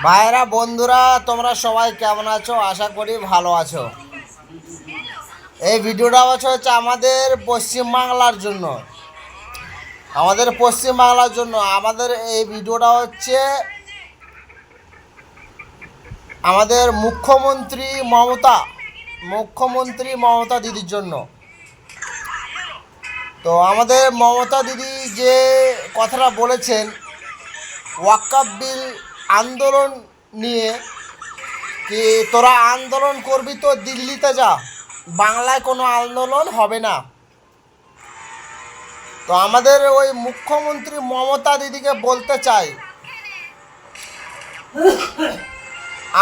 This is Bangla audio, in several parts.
ভাইরা বন্ধুরা, তোমরা সবাই কেমন আছো? আশা করি ভালো আছো। এই ভিডিওটা হচ্ছে আমাদের পশ্চিমবাংলার জন্য। আমাদের এই ভিডিওটা হচ্ছে আমাদের মুখ্যমন্ত্রী মমতা দিদির জন্য। তো আমাদের মমতা দিদি যে কথাটা বলেছেন ওয়াকফ বিল আন্দোলন নিয়ে, কি তোরা আন্দোলন করবি তো দিল্লিতে যা, বাংলায় কোনো আন্দোলন হবে না। তো আমাদের ওই মুখ্যমন্ত্রী মমতা দিদিকে বলতে চাই,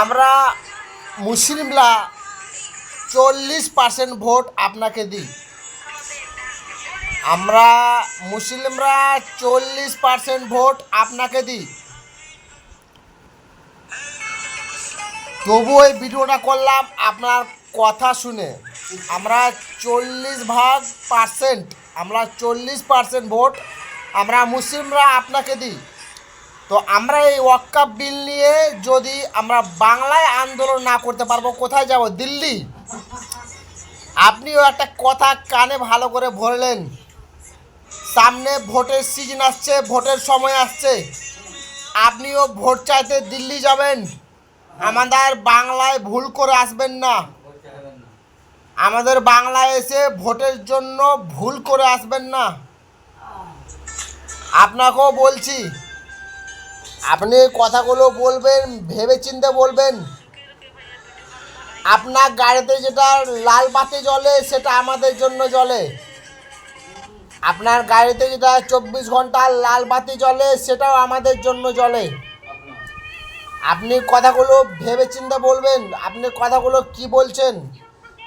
আমরা মুসলিমরা 40% ভোট আপনাকে দিই। আমরা মুসলিমরা 40% ভোট আপনাকে দিই। তবু এই ভিডিওটা করলাম আপনার কথা শুনে। আমরা 40% ভোট আমরা মুসলিমরা আপনাকে দিই। তো আমরা এই ওয়াকফ বিল নিয়ে যদি আমরা বাংলায় আন্দোলন না করতে পারবো, কোথায় যাব? দিল্লি। আপনিও একটা কথা কানে ভালো করে ভরলেন, সামনে ভোটের সিজন আসছে, ভোটের সময় আসছে, আপনিও ভোট চাইতে দিল্লি যাবেন। আমাদের বাংলায় ভুল করে আসবেন না। আমাদের বাংলায় এসে ভোটের জন্য ভুল করে আসবেন না। আপনাকেও বলছি, আপনি কথাগুলো বলবেন, ভেবে চিন্তে বলবেন। আপনার গাড়িতে যেটা লাল বাতি জ্বলে সেটা আমাদের জন্য জ্বলে। আপনার গাড়িতে যেটা 24 ঘন্টা লাল বাতি জ্বলে সেটাও আমাদের জন্য জ্বলে। আপনি কথাগুলো ভেবে চিন্তে বলবেন। আপনি কথাগুলো কি বলছেন?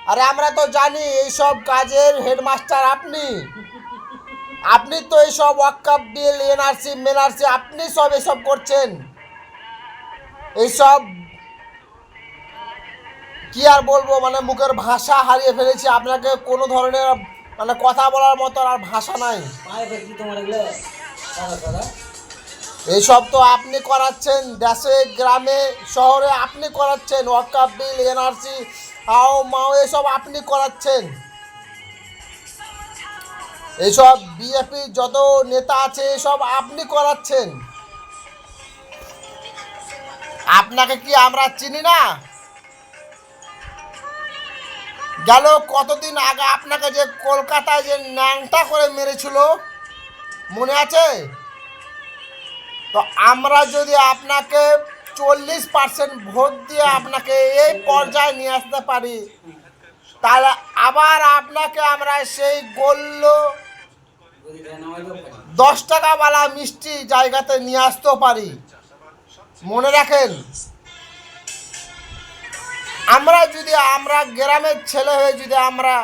আরে আমরা তো জানি এইসব কাজের হেডমাস্টার আপনি তো এইসব ওয়াকফ বিল, এনআরসি আপনি সব এসব করছেন। এইসব কি আর বলবো, মানে মুখের ভাষা হারিয়ে ফেলেছি। আপনাকে কোনো ধরনের মানে কথা বলার মতো আর ভাষা নাই। এইসব তো আপনি করাচ্ছেন, দেশে গ্রামে শহরে আপনি করাচ্ছেন। ওয়াকফ বিল, এনআরসি, মাও এসব আপনি করাচ্ছেন। এইসব বিজেপি যত নেতা আছে এসব আপনি করাচ্ছেন। আপনাকে কি আমরা চিনি না? গেল কতদিন আগে আপনাকে যে কলকাতায় যে ন্যাংটা করে মেরেছিল মনে আছে? তো আমরা যদি আপনাকে 40% ভোট দিয়ে আপনাকে এই পর্যায়ে নিয়ে আসতে পারি, তাহলে আবার আপনাকে আমরা সেই গোল্ল 10 টাকাওয়ালা মিষ্টি জায়গাতে নিয়ে আসতেও পারি। মনে রাখেন, আমরা গ্রামের ছেলে হয়ে আমরা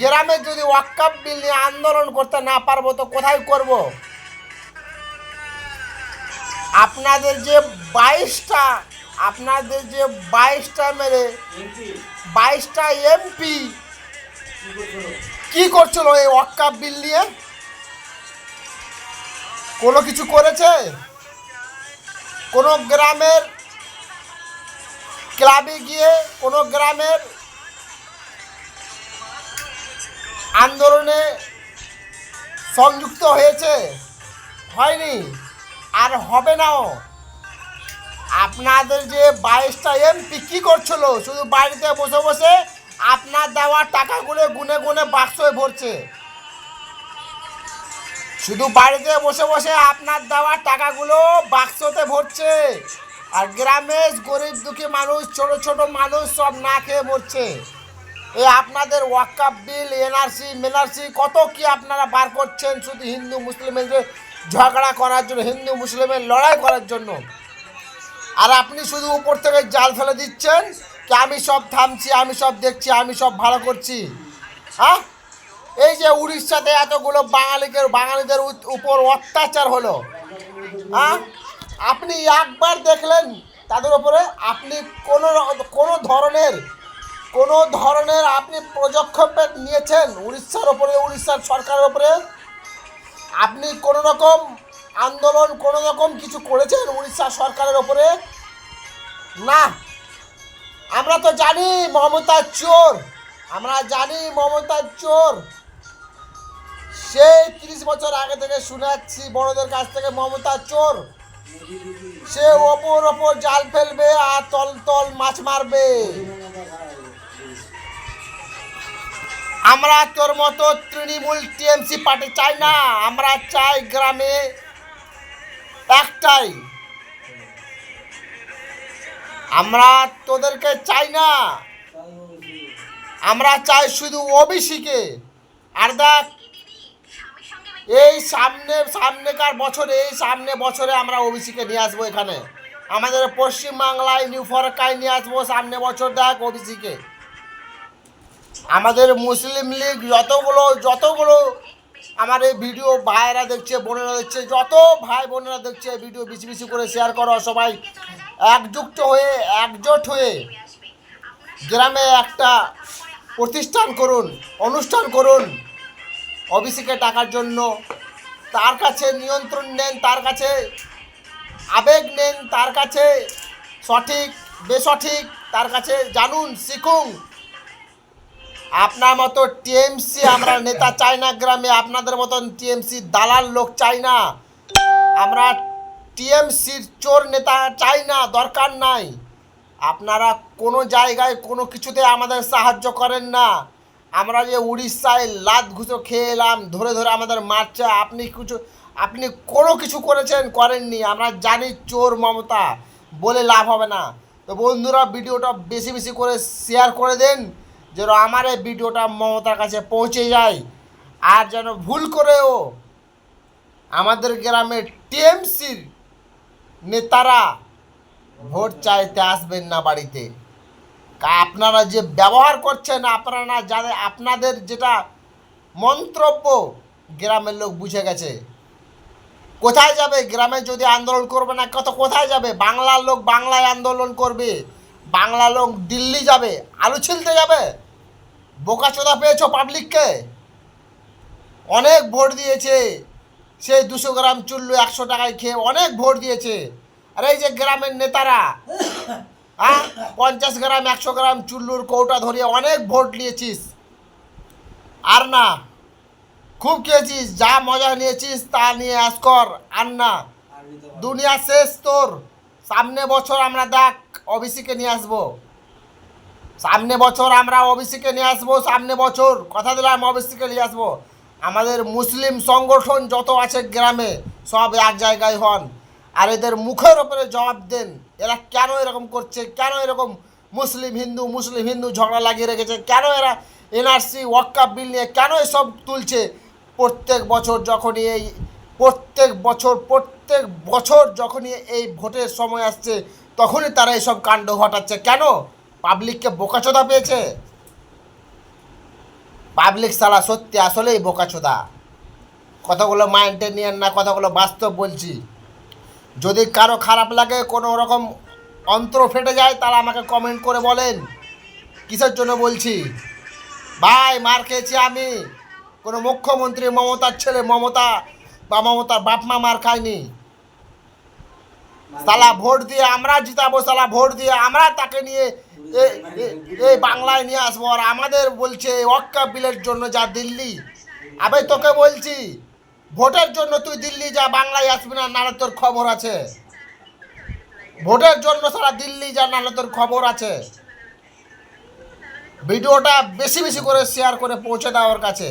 গ্রামে যদি ওয়াকফ বিল নিয়ে আন্দোলন করতে না পারবো তো কোথায় করব? আপনাদের যে 22টা মেরে 22টা এমপি কি করছিল এই ওয়াকফ বিল নিয়ে? কোনো কিছু করেছে? কোনো গ্রামের ক্লাবে গিয়ে কোনো গ্রামের আন্দোলনে সংযুক্ত হয়েছে? হয়নি, আর হবে নাও। আপনাদের যে 22টা এমপি কি করছিল? শুধু বাড়িতে বসে বসে আপনার দেওয়া টাকাগুলো গুনে গুনে বাক্সে ভরছে। শুধু বাড়িতে বসে বসে আপনার দেওয়া টাকাগুলো বাক্সতে ভরছে। আর গ্রামে গরিব দুঃখী মানুষ, ছোট ছোট মানুষ সব না খেয়ে মরছে। এই আপনাদের ওয়াকফ বিল, এনআরসি কত কি আপনারা বার করছেন শুধু হিন্দু মুসলিমের ঝগড়া করার জন্য, হিন্দু মুসলিমের লড়াই করার জন্য। আর আপনি শুধু উপর থেকে জাল ফেলে দিচ্ছেন কি আমি সব থামছি, আমি সব দেখছি, আমি সব ভালো করছি। হ্যাঁ, এই যে উড়িষ্যাতে এতগুলো বাঙালিদের উপর অত্যাচার হলো, হ্যাঁ, আপনি একবার দেখলেন তাদের উপরে? আপনি কোনো ধরনের আপনি পদক্ষেপ নিয়েছেন উড়িষ্যার ওপরে, উড়িষ্যার সরকারের ওপরে? আপনি কোনো রকম আন্দোলন, কোনো রকম কিছু করেছেন উড়িষ্যা সরকারের ওপরে? না, আমরা তো জানি মমতা চোর, আমরা জানি মমতা চোর। সেই 30 বছর আগে থেকে শুনাচ্ছি বড়দের কাছ থেকে মমতা চোর। সে ওপর জাল ফেলবে আর তল তল মাছ মারবে। আমরা তোর মতো তৃণমূল টিএমসি পার্টি চাই না। আমরা চাই গ্রামে একটাই, আমরা তোদেরকে চাই না, আমরা চাই শুধু ওবিসিকে। আর দেখ, এই সামনেকার বছরে, এই সামনে বছরে আমরা ওবিসিকে নিয়ে আসবো এখানে, আমাদের পশ্চিমবাংলায় নিউ ফরকায় নিয়ে আসবো সামনে বছর। দেখ ওবিসিকে, আমাদের মুসলিম লীগ যতগুলো আমার এই ভিডিও ভাইয়েরা দেখছে, বোনেরা দেখছে, যত ভাই বোনেরা দেখছে ভিডিও বেশি বেশি করে শেয়ার করো। সবাই একজোট হয়ে গ্রামে একটা প্রতিষ্ঠান করুন, অনুষ্ঠান করুন ওবিসিকে টাকার জন্য। তার কাছে নিয়ন্ত্রণ নেন, তার কাছে আবেগ নেন, তার কাছে সঠিক বেসঠিক তার কাছে জানুন, শিখুন। আপনার মতো টিএমসি আমরা নেতা চাই না গ্রামে, আপনাদের মতন টিএমসি দালাল লোক চাই না, আমরা টিএমসির চোর নেতা চাই না, দরকার নাই। আপনারা কোনো জায়গায় কোনো কিছুতে আমাদের সাহায্য করেন না। আমরা যে উড়িষ্যায় লাত ঘুষো খেয়ে এলাম, ধরে ধরে আমাদের মারছে, আপনি কোনো কিছু করেননি। আমরা জানি চোর মমতা, বলে লাভ হবে না। তো বন্ধুরা, ভিডিওটা বেশি বেশি করে শেয়ার করে দেন, যেন আমার এই ভিডিওটা মমতার কাছে পৌঁছে যায়। আর যেন ভুল করেও আমাদের গ্রামের টিএমসির নেতারা ভোট চাইতে আসবেন না বাড়িতে। আপনারা যে ব্যবহার করছেন, আপনারা না জানে, আপনাদের যেটা মন্তব্য গ্রামের লোক বুঝে গেছে। কোথায় যাবে গ্রামে যদি আন্দোলন করবে না, কোথায় যাবে? বাংলার লোক বাংলায় আন্দোলন করবে, বাংলা লোক দিল্লি যাবে, আলু ছিলতে যাবে। বোকাচোদা পেয়েছো পাবলিককে, অনেক ভোট দিয়েছে, সেই 200 গ্রাম চুল্লু 100 টাকায় খেয়ে অনেক ভোট দিয়েছে। আর এই যে গ্রামের নেতারা, হ্যাঁ, 50 গ্রাম 100 গ্রাম চুল্লুর কৌটা ধরিয়ে অনেক ভোট নিয়েছিস। আর না, খুব খেয়েছিস, যা মজা নিয়েছিস তা নিয়ে আস কর। আর না, দুনিয়া শেষ তোর। সামনে বছর আমরা দেখ ওবিসিকে নিয়ে আসবো, সামনে বছর আমরা ওবিসিকে নিয়ে আসবো, সামনে বছর কথা দিলাম ওবিসিকে নিয়ে আসবো। আমাদের মুসলিম সংগঠন যত আছে গ্রামে সব এক জায়গায় হন, আর এদের মুখের ওপরে জবাব দেন, এরা কেন এরকম করছে, কেন এরকম মুসলিম হিন্দু ঝগড়া লাগিয়ে রেখেছে, কেন এরা এনআরসি ওয়াক্কাফ বিল নিয়ে কেন এসব তুলছে। প্রত্যেক বছর যখনই এই ভোটের সময় আসছে তখনই তারা এসব কাণ্ড ঘটাচ্ছে। কেন? পাবলিককে বোকাচোদা পেয়েছে। পাবলিক সালা সত্যি আসলেই বোকাচোদা। কথাগুলো মাইন্ডে নিয়েন না, কথাগুলো বাস্তব বলছি। যদি কারো খারাপ লাগে, কোনো রকম অন্তর ফেটে যায়, তাহলে আমাকে কমেন্ট করে বলেন কিসের জন্য বলছি। ভাই, মার খেয়েছি আমি, কোনো মুখ্যমন্ত্রী মমতার ছেলে মমতা বা মমতার বাপ মা মার খায়নি। সালা ভোট দিয়ে আমরা জিতাবো, সালা ভোট দিয়ে আমরা তাকে নিয়ে এই বাংলায় নিয়ে আসবো। আর আমাদের বলছে ওয়াক্কাফ বিলের জন্য যা দিল্লি। আবে তোকে বলছি, ভোটের জন্য তুই দিল্লি যা, বাংলায় আসবি না, নাহলে তোর খবর আছে। ভোটের জন্য সারা দিল্লি যা, নাহলে তোর খবর আছে। ভিডিওটা বেশি বেশি করে শেয়ার করে পৌঁছে দাও ওর কাছে।